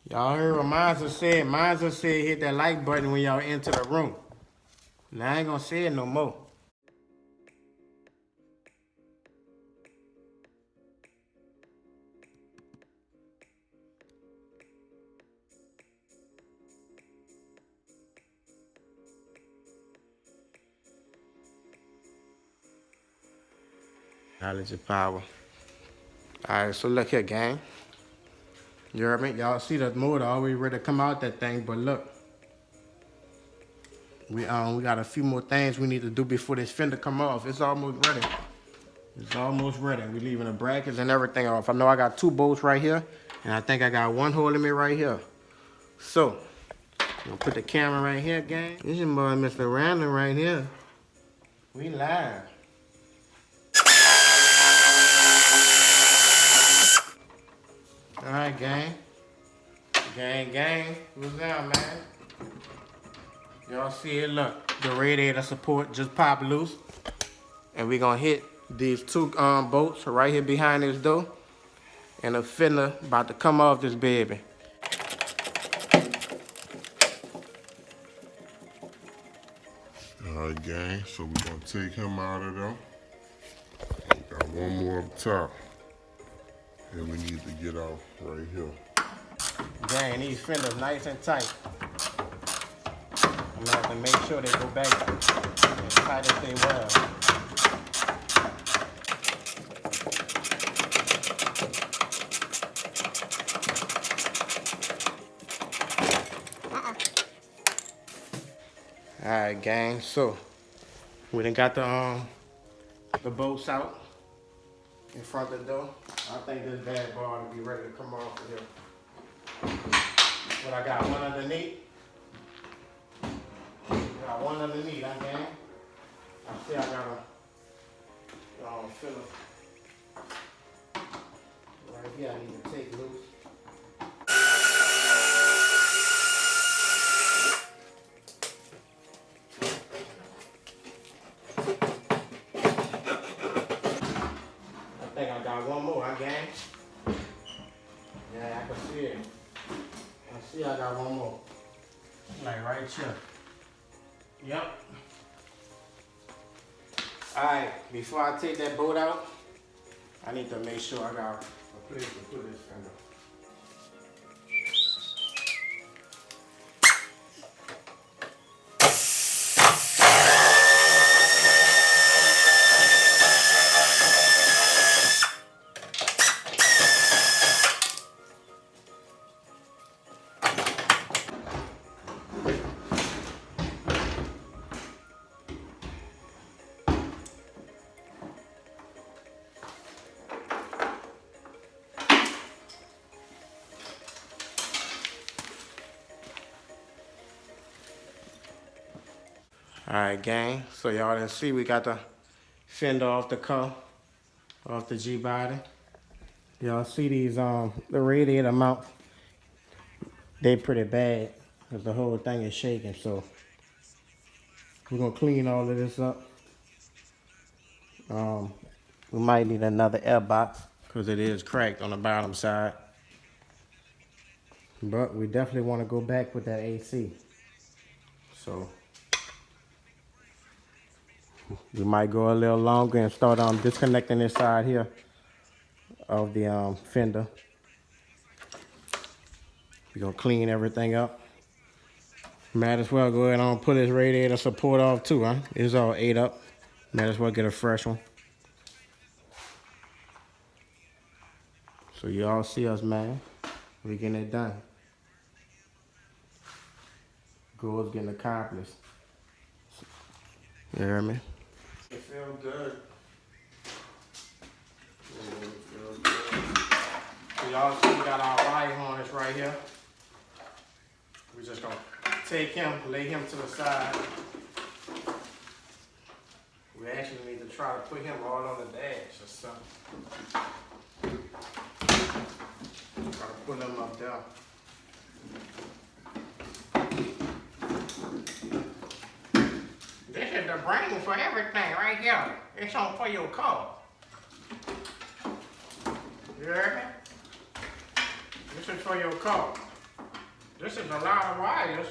Y'all heard what Monster said. Monster said hit that like button when y'all enter the room. Now I ain't gonna say it no more. Knowledge of power. Alright, so look here, gang. You heard me? Y'all see the motor always ready to come out that thing, but look. We got a few more things we need to do before this fender come off. It's almost ready. It's almost ready. We leaving the brackets and everything off. I know I got 2 bolts right here, and I think I got 1 holding me right here. So, I'm gonna put the camera right here, gang. This is your boy, Mr. Random, right here. We live. All right, gang. Gang. What's down, man? Y'all see it? Look, the radiator support just popped loose, and we gonna hit these 2 bolts right here behind this door, and the fender about to come off this baby. All right, gang, so we're gonna take him out of there. We got 1 more up top. And we need to get out right here. Gang, these fenders nice and tight. I'm gonna have to make sure they go back as tight as they were. Alright, gang, so we done got the bolts out in front of the door. I think this bad boy will be ready to come off of here. But I got 1 underneath. Got 1 underneath, huh, gang? I see I got a filler right here I need to take loose. I think I got 1 more, huh, gang? Yeah, I can see it. I see I got 1 more. Like right here. Yep. Alright, before I take that bolt out, I need to make sure I got a place to put this fender. Alright, gang, so y'all didn't see we got the fender off the car, off the GBody. Y'all see these, the radiator mount, they pretty bad because the whole thing is shaking, so we're gonna clean all of this up. We might need another air box because it is cracked on the bottom side. But we definitely want to go back with that AC. So we might go a little longer and start disconnecting this side here of the fender. We're gonna clean everything up. Might as well go ahead and pull this radiator support off too, huh? It's all ate up. Might as well get a fresh one. So you all see us, man. We getting it done. Goals getting accomplished. You hear me? It feels good. So y'all see we got our wire harness right here. We're just gonna take him, lay him to the side. We actually need to try to put him all on the dash or something. pull them up there. This is the brain for everything right here. It's on for your car. You hear me? This is for your car. This is a lot of wires.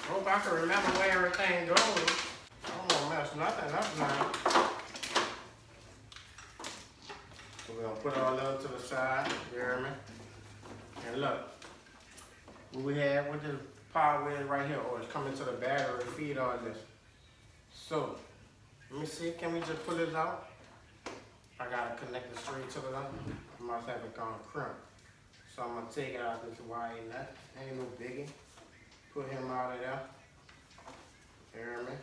Hope I can remember where everything goes. I don't want to mess nothing up now. So we're going to put all that to the side. You hear me? And look. What we have with this power is right here. Oh, it's coming to the battery to feed all this. So, let me see. Can we just pull this out? I got to connect it straight to the line. I must have it gone crimp. So I'm going to take it out this wire nut. Ain't no biggie. Put him out of there. Hear me?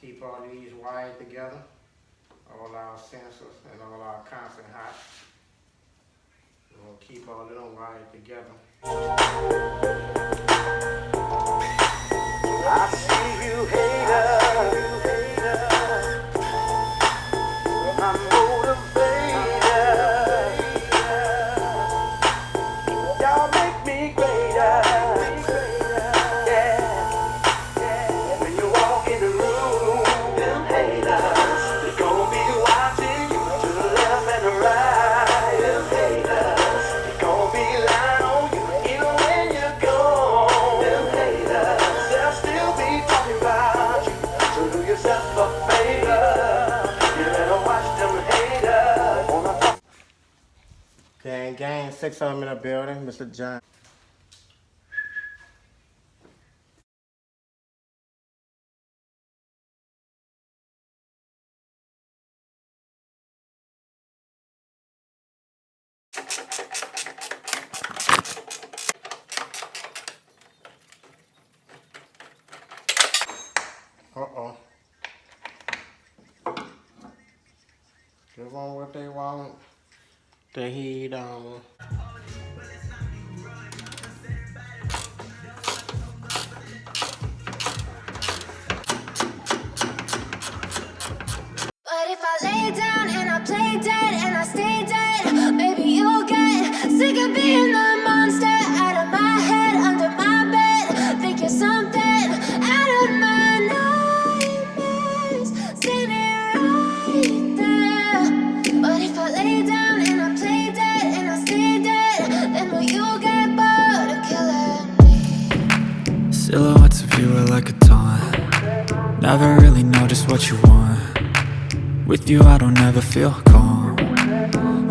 Keep all these wires together. All our sensors and all our constant hot. We're going to keep all of them wires together. I see you haters. I'm motivated. Y'all make me greater. Yeah. When you walk in the room, them haters, they gon' be watching you to the left and the right. Them haters, they gon' be lying on you even when you're gone. Them haters, they'll still be talking about you. So do yourself a favor. You better watch them haters. Wanna talk. Gang, 6 of them in the building, Mr. John. Uh-oh. Give them what they want. The heat on. But if I lay down and I play dead and I stay dead, maybe you'll get sick of being the monster out of my head, under my bed. Think you're something out of my nightmares, standing right there. But if I lay down and I play dead and I stay dead, then will you get bored of killing me? Silhouettes of you are like a taunt. Never really know just what you want. With you I don't ever feel calm.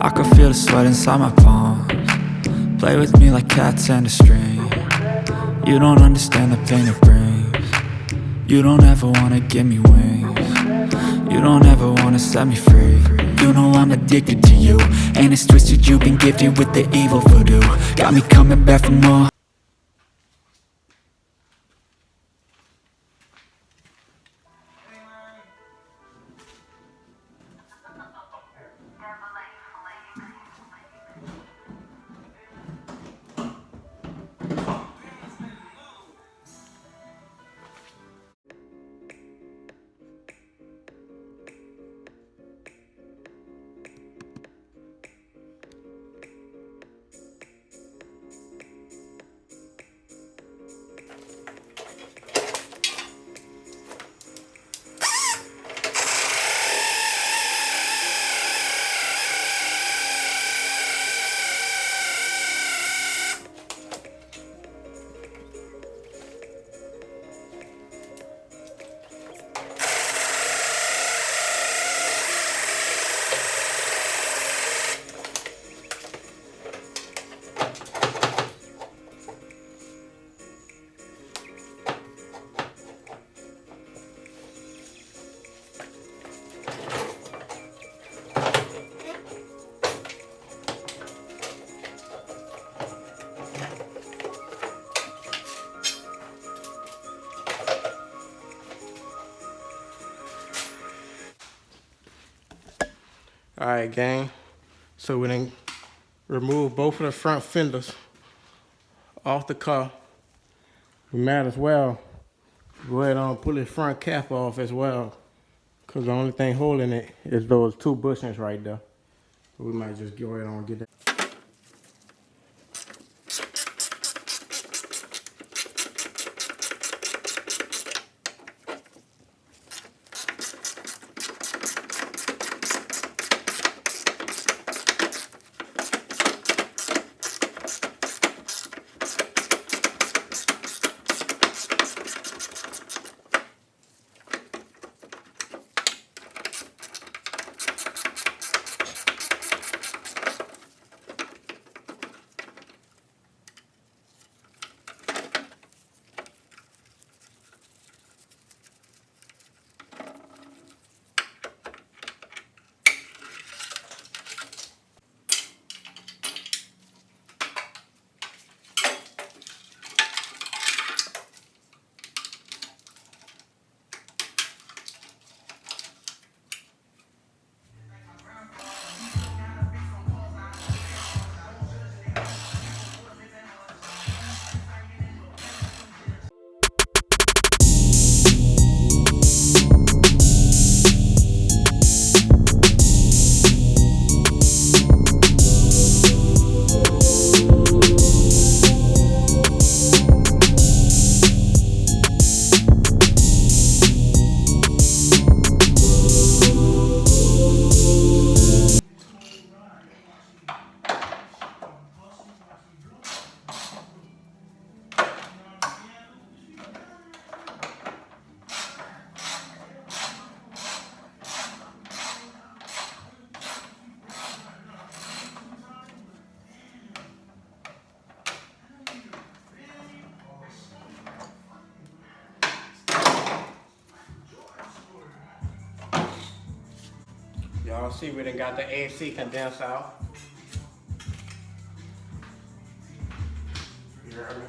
I can feel the sweat inside my palms. Play with me like cats and a string. You don't understand the pain it brings. You don't ever wanna give me wings. You don't ever wanna set me free. You know I'm addicted to you, and it's twisted. You've been gifted with the evil voodoo. Got me coming back for more. Alright, gang. So we done remove both of the front fenders off the car. We might as well go ahead and pull the front cap off as well, because the only thing holding it is those two bushings right there. We might just go ahead and get that. see we done got the AC condenser out. You heard me?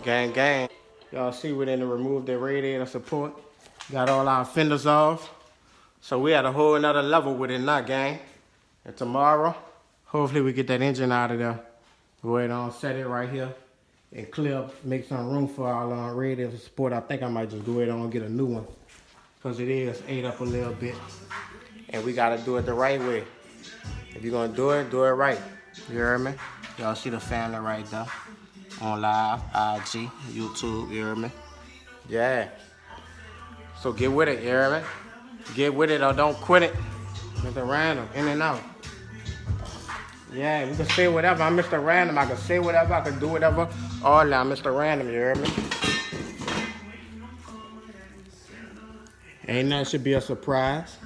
Gang, gang. Y'all see we didn't remove the radiator support. Got all our fenders off. So we at a whole nother level with it now, gang. And tomorrow, hopefully we get that engine out of there. Go ahead and set it right here and clear up, make some room for our radiator support. I think I might just go ahead and get a new one, because it is ate up a little bit. And we gotta do it the right way. If you're gonna do it right. You hear me? Y'all see the family right there. On live, IG, YouTube, you hear me? Yeah. So get with it, you hear me? Get with it or don't quit it. Mr. Random, in and out. Yeah, we can say whatever. I'm Mr. Random. I can say whatever. I can do whatever. All now, Mr. Random, you hear me? Ain't nothing should be a surprise.